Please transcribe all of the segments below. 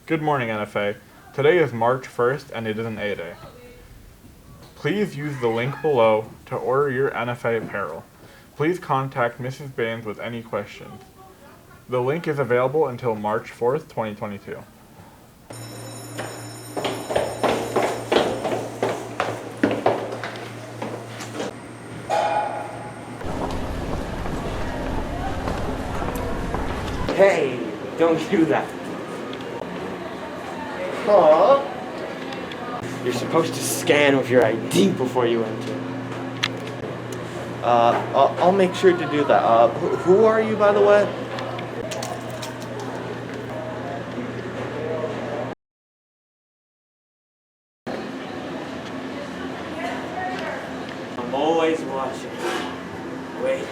Good morning, NFA. Today is March 1st and it is an A Day. Please use the link below to order your NFA apparel. Please contact Mrs. Baines with any questions. The link is available until March 4th, 2022. Hey, don't do that. You're supposed to scan with your ID before you enter. I'll make sure to do that. Who are you, by the way? I'm always watching. Wait.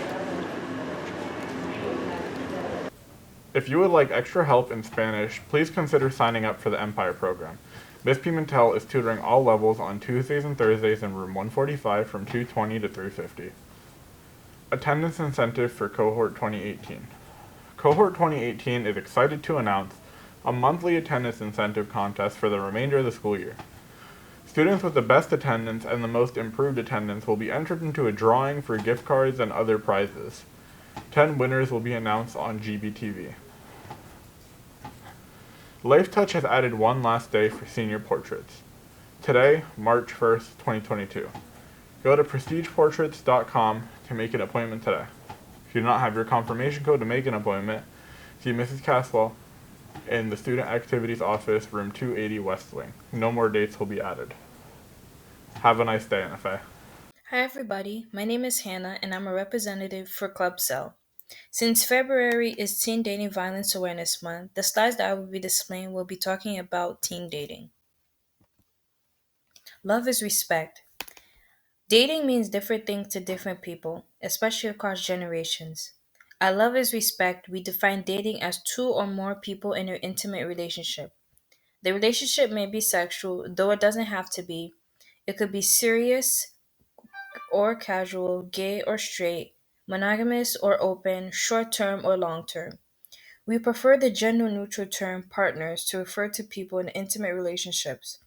If you would like extra help in Spanish, please consider signing up for the Empire program. Ms. Pimentel is tutoring all levels on Tuesdays and Thursdays in room 145 from 2:20 to 3:50. Attendance incentive for Cohort 2018. Cohort 2018 is excited to announce a monthly attendance incentive contest for the remainder of the school year. Students with the best attendance and the most improved attendance will be entered into a drawing for gift cards and other prizes. 10 winners will be announced on GBTV. LifeTouch has added one last day for senior portraits. Today, March 1st, 2022. Go to prestigeportraits.com to make an appointment today. If you do not have your confirmation code to make an appointment, see Mrs. Caswell in the Student Activities Office, room 280 West Wing. No more dates will be added. Have a nice day, NFA. Hi, everybody. My name is Hannah, and I'm a representative for Club Cell. Since February is Teen Dating Violence Awareness Month, the slides that I will be displaying will be talking about teen dating. Love is respect. Dating means different things to different people, especially across generations. At Love is Respect, we define dating as two or more people in an intimate relationship. The relationship may be sexual, though it doesn't have to be. It could be serious or casual, gay or straight, monogamous or open, short term or long term. We prefer the gender neutral term partners to refer to people in intimate relationships,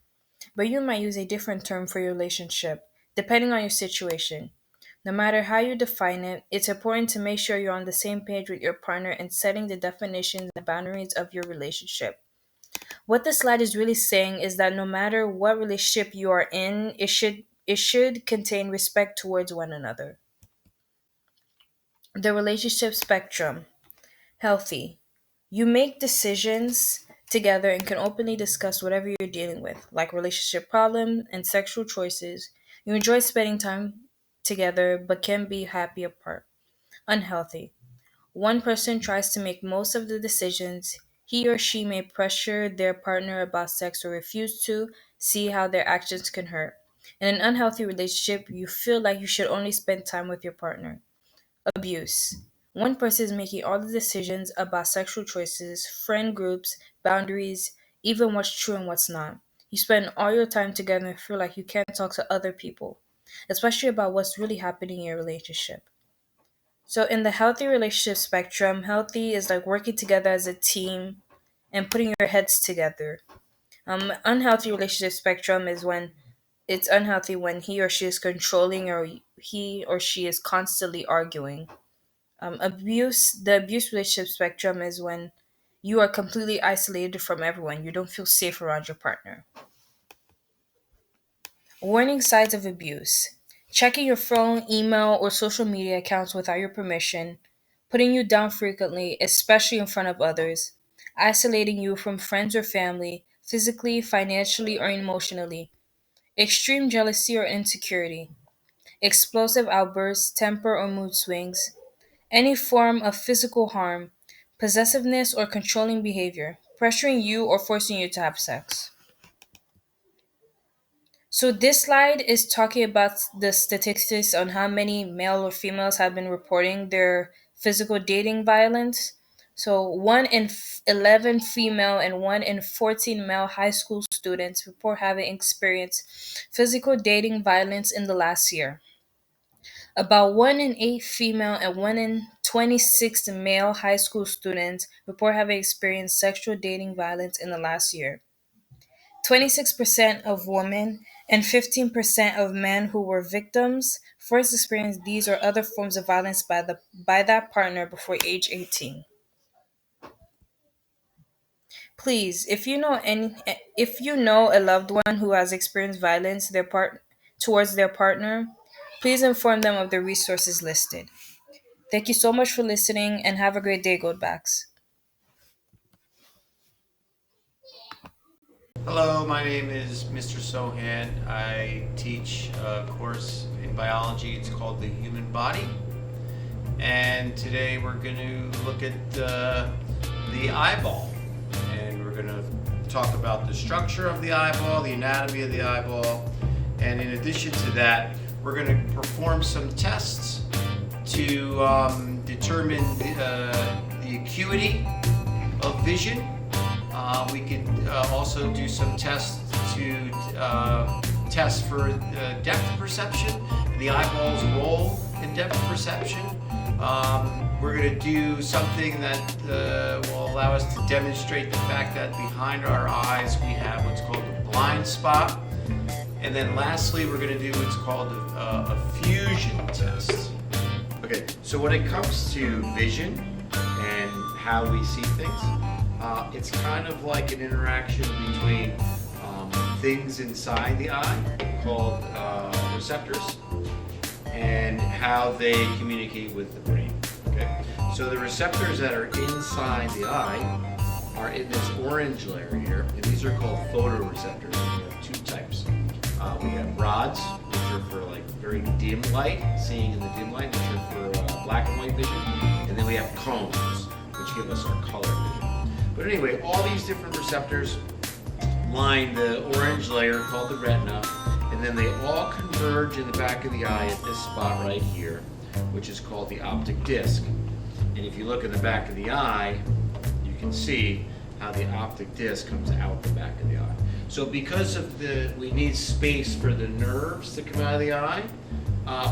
but you might use a different term for your relationship, depending on your situation. No matter how you define it, it's important to make sure you're on the same page with your partner in setting the definitions and boundaries of your relationship. What the slide is really saying is that no matter what relationship you are in, it should contain respect towards one another. The relationship spectrum. Healthy. You make decisions together and can openly discuss whatever you're dealing with, like relationship problems and sexual choices. You enjoy spending time together but can be happy apart. Unhealthy. One person tries to make most of the decisions. He or she may pressure their partner about sex or refuse to see how their actions can hurt. In an unhealthy relationship, you feel like you should only spend time with your partner. Abuse. One person is making all the decisions about sexual choices, friend groups, boundaries, even what's true and what's not. You spend all your time together and feel like you can't talk to other people, especially about what's really happening in your relationship. So, in the healthy relationship spectrum, healthy is like working together as a team and putting your heads together. Unhealthy relationship spectrum is when it's unhealthy when he or she is controlling or he or she is constantly arguing. The abuse relationship spectrum is when you are completely isolated from everyone. You don't feel safe around your partner. Warning signs of abuse: checking your phone, email, or social media accounts without your permission, putting you down frequently, especially in front of others, isolating you from friends or family, physically, financially, or emotionally, extreme jealousy or insecurity, explosive outbursts, temper or mood swings, any form of physical harm, possessiveness or controlling behavior, pressuring you or forcing you to have sex. So this slide is talking about the statistics on how many male or females have been reporting their physical dating violence. So 1 in 11 female and 1 in 14 male high school students report having experienced physical dating violence in the last year. About 1 in 8 female and 1 in 26 male high school students report having experienced sexual dating violence in the last year. 26% of women and 15% of men who were victims first experienced these or other forms of violence by that partner before age 18. Please, if you know a loved one who has experienced violence towards their partner, please inform them of the resources listed. Thank you so much for listening and have a great day, Goldbacks. Hello, my name is Mr. Sohan. I teach a course in biology. It's called The Human Body. And today we're going to look at the eyeball. And we're going to talk about the structure of the eyeball, the anatomy of the eyeball. And in addition to that, we're going to perform some tests to determine the acuity of vision. We could also do some tests to test for depth perception, the eyeball's role in depth perception. We're going to do something that will allow us to demonstrate the fact that behind our eyes we have what's called a blind spot. And then lastly, we're going to do what's called a fusion test. Okay, so when it comes to vision and how we see things, it's kind of like an interaction between things inside the eye called receptors and how they communicate with the brain. Okay, so the receptors that are inside the eye are in this orange layer here, and these are called photoreceptors. We have two types. We have rods, which are for like very dim light, seeing in the dim light, which are for black and white vision, and then we have cones, which give us our color vision. But anyway, all these different receptors line the orange layer called the retina, and then they all converge in the back of the eye at this spot right here, which is called the optic disc. And if you look in the back of the eye, you can see how the optic disc comes out the back of the eye. So because of we need space for the nerves to come out of the eye,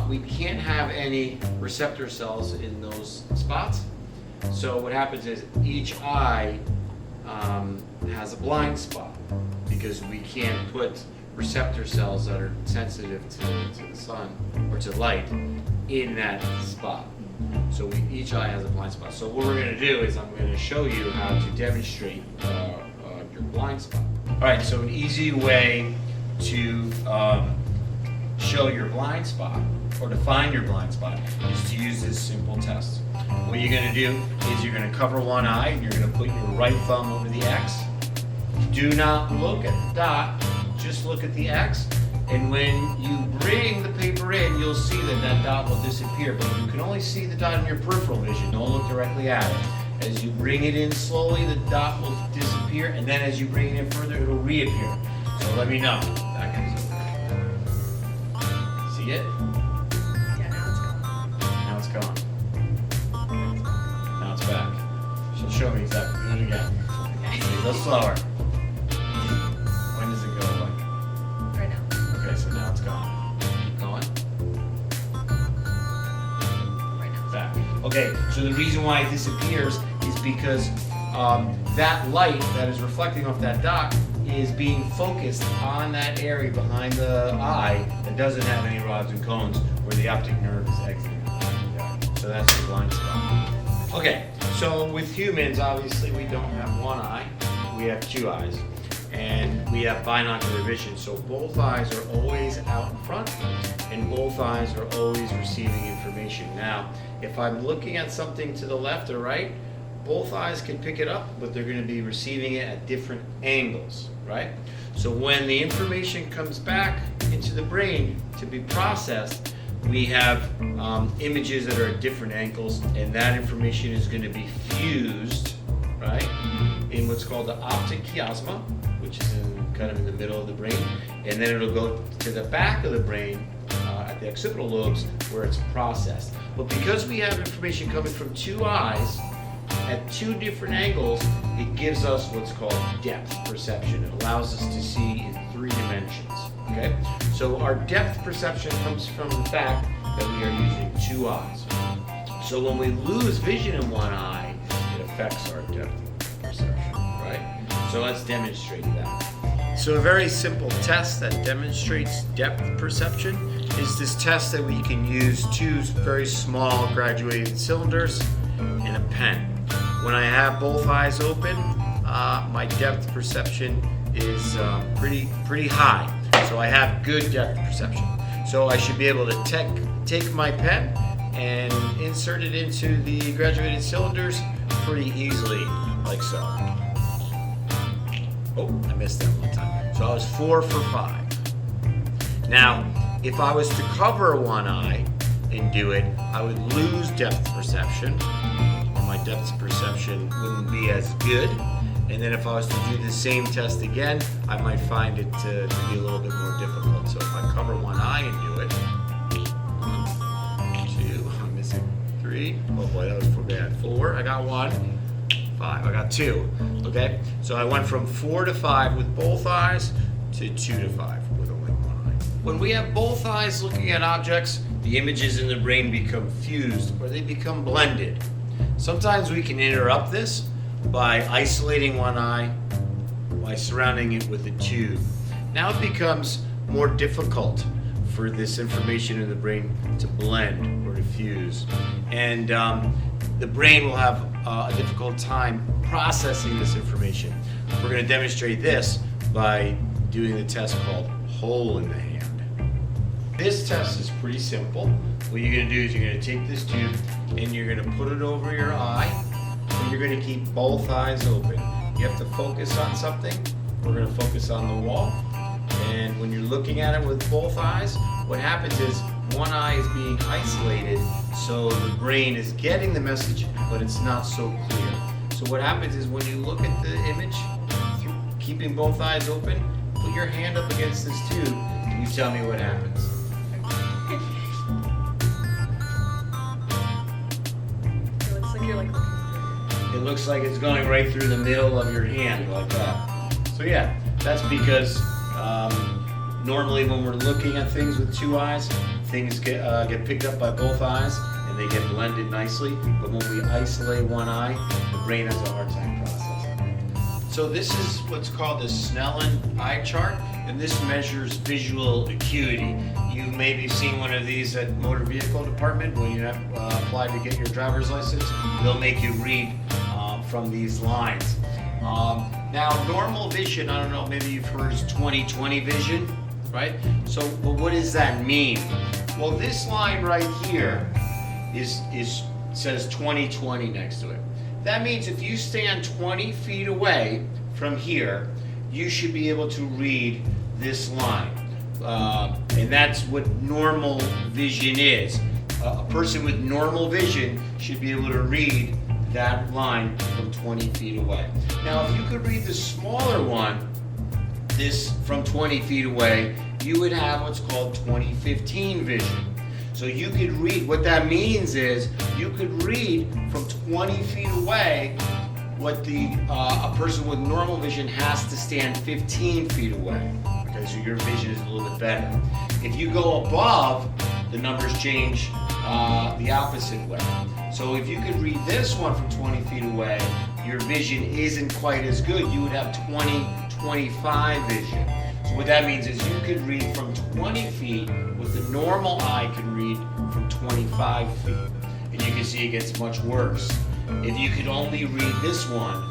we can't have any receptor cells in those spots. So what happens is each eye has a blind spot because we can't put receptor cells that are sensitive to the sun or to light in that spot. So each eye has a blind spot. So what we're going to do is I'm going to show you how to demonstrate your blind spot. All right, so an easy way to show your blind spot or to find your blind spot is to use this simple test. What you're going to do is you're going to cover one eye and you're going to put your right thumb over the X. Do not look at the dot, just look at the X. And when you bring the paper in, you'll see that that dot will disappear, but you can only see the dot in your peripheral vision. Don't look directly at it. As you bring it in slowly, the dot will disappear, and then as you bring it in further, it'll reappear. So let me know. That comes over. See it? Yeah, now it's gone. Now it's gone. Now it's back. She'll show me exactly. Do it again. Okay. A little slower. When does it go away? Right now. Okay, so now it's gone. Keep going. Right now. Back. Okay, so the reason why it disappears is because that light that is reflecting off that dot is being focused on that area behind the eye that doesn't have any rods and cones where the optic nerve is exiting. So that's the blind spot. Okay, so with humans, obviously we don't have one eye, we have two eyes. And we have binocular vision, so both eyes are always out in front and both eyes are always receiving information. Now, if I'm looking at something to the left or right, both eyes can pick it up, but they're going to be receiving it at different angles, right? So when the information comes back into the brain to be processed, we have images that are at different angles, and that information is going to be fused, right, in what's called the optic chiasma, which is kind of in the middle of the brain, and then it'll go to the back of the brain at the occipital lobes where it's processed. But because we have information coming from two eyes at two different angles, it gives us what's called depth perception. It allows us to see in 3 dimensions. Okay, so our depth perception comes from the fact that we are using two eyes. So when we lose vision in one eye, it affects our depth perception, right? So let's demonstrate that. So a very simple test that demonstrates depth perception is this test that we can use two very small graduated cylinders and a pen. When I have both eyes open, my depth perception is pretty high. So I have good depth perception. So I should be able to take my pen and insert it into the graduated cylinders pretty easily, like so. Oh, I missed that one time. So I was 4 for 5. Now, if I was to cover one eye and do it, I would lose depth perception, or my depth perception wouldn't be as good. And then if I was to do the same test again, I might find it to be a little bit more difficult. So if I cover one eye and do it, 1, 2, I'm missing 3. Oh boy, that was bad. 4, I got 1. 5, I got 2. Okay, so I went from 4 to 5 with both eyes to 2 to 5 with only one eye. When we have both eyes looking at objects, the images in the brain become fused or they become blended. Sometimes we can interrupt this by isolating one eye, by surrounding it with a tube. Now it becomes more difficult for this information in the brain to blend or to fuse. And the brain will have a difficult time processing this information. We're going to demonstrate this by doing the test called hole in the hand. This test is pretty simple. What you're going to do is you're going to take this tube and you're going to put it over your eye. And you're going to keep both eyes open. You have to focus on something. We're going to focus on the wall. And when you're looking at it with both eyes, what happens is one eye is being isolated, so the brain is getting the message, but it's not so clear. So what happens is when you look at the image, keeping both eyes open, put your hand up against this tube, and you tell me what happens. It looks like you're like looking It looks like it's going right through the middle of your hand, like that. So yeah, that's because normally when we're looking at things with two eyes, things get picked up by both eyes and they get blended nicely. But when we isolate one eye, the brain has a hard time processing. So this is what's called the Snellen eye chart, and this measures visual acuity. You may be seeing one of these at motor vehicle department when you have applied to get your driver's license. They'll make you read from these lines. Now, normal vision, I don't know, maybe you've heard is 20/20 vision, right? So, well, what does that mean? Well, this line right here says 20/20 next to it. That means if you stand 20 feet away from here, you should be able to read this line. And that's what normal vision is. A person with normal vision should be able to read that line from 20 feet away. Now, if you could read the smaller one, this from 20 feet away, you would have what's called 20/15 vision. So you could read, what that means is you could read from 20 feet away what a person with normal vision has to stand 15 feet away. Okay, so your vision is a little bit better. If you go above, the numbers change the opposite way. So if you could read this one from 20 feet away, your vision isn't quite as good. You would have 20/25 vision. So what that means is you could read from 20 feet what the normal eye can read from 25 feet. And you can see it gets much worse. If you could only read this one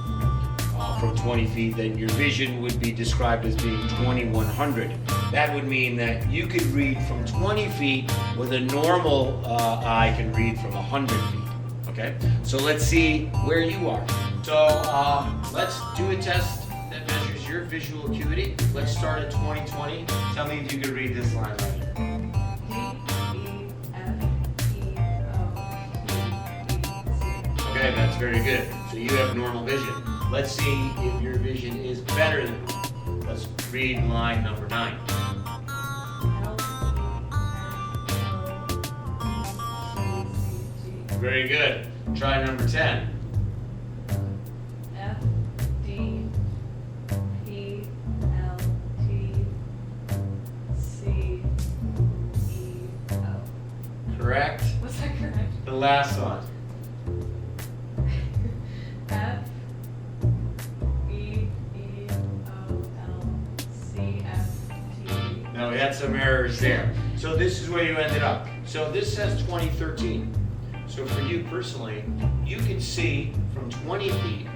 from 20 feet, then your vision would be described as being 2100. That would mean that you could read from 20 feet what a normal eye can read from 100 feet. Okay, so let's see where you are. So let's do a test that measures your visual acuity. Let's start at 20/20. Tell me if you can read this line right here. Okay, that's very good. So you have normal vision. Let's see if your vision is better than mine. Let's read line number 9. Very good. Try number 10. F, D, P, L, T, C, E, O. correct? Was that correct? The last one. F E E O L C F T. No, we had some errors there. So this is where you ended up. So this says 2013. So for you personally, you can see from 20 feet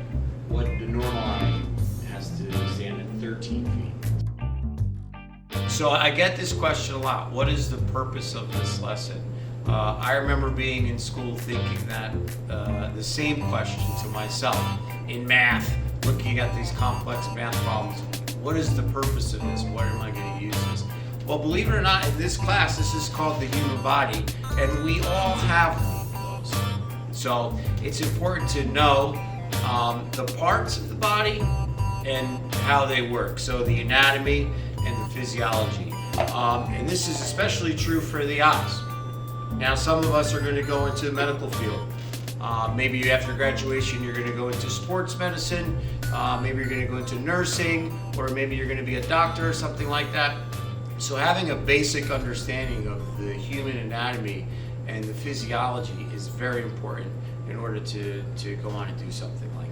what the normal eye has to stand at 13 feet. So I get this question a lot. What is the purpose of this lesson? I remember being in school thinking that the same question to myself in math, looking at these complex math problems. What is the purpose of this? What am I going to use this? Well, believe it or not, in this class, this is called the human body, and we all have one of those. So it's important to know the parts of the body and how they work. So the anatomy and the physiology. And this is especially true for the eyes. Now, some of us are going to go into the medical field. Maybe after graduation, you're going to go into sports medicine. Maybe you're going to go into nursing, or maybe you're going to be a doctor or something like that. So having a basic understanding of the human anatomy and the physiology is very important in order to go on and do something like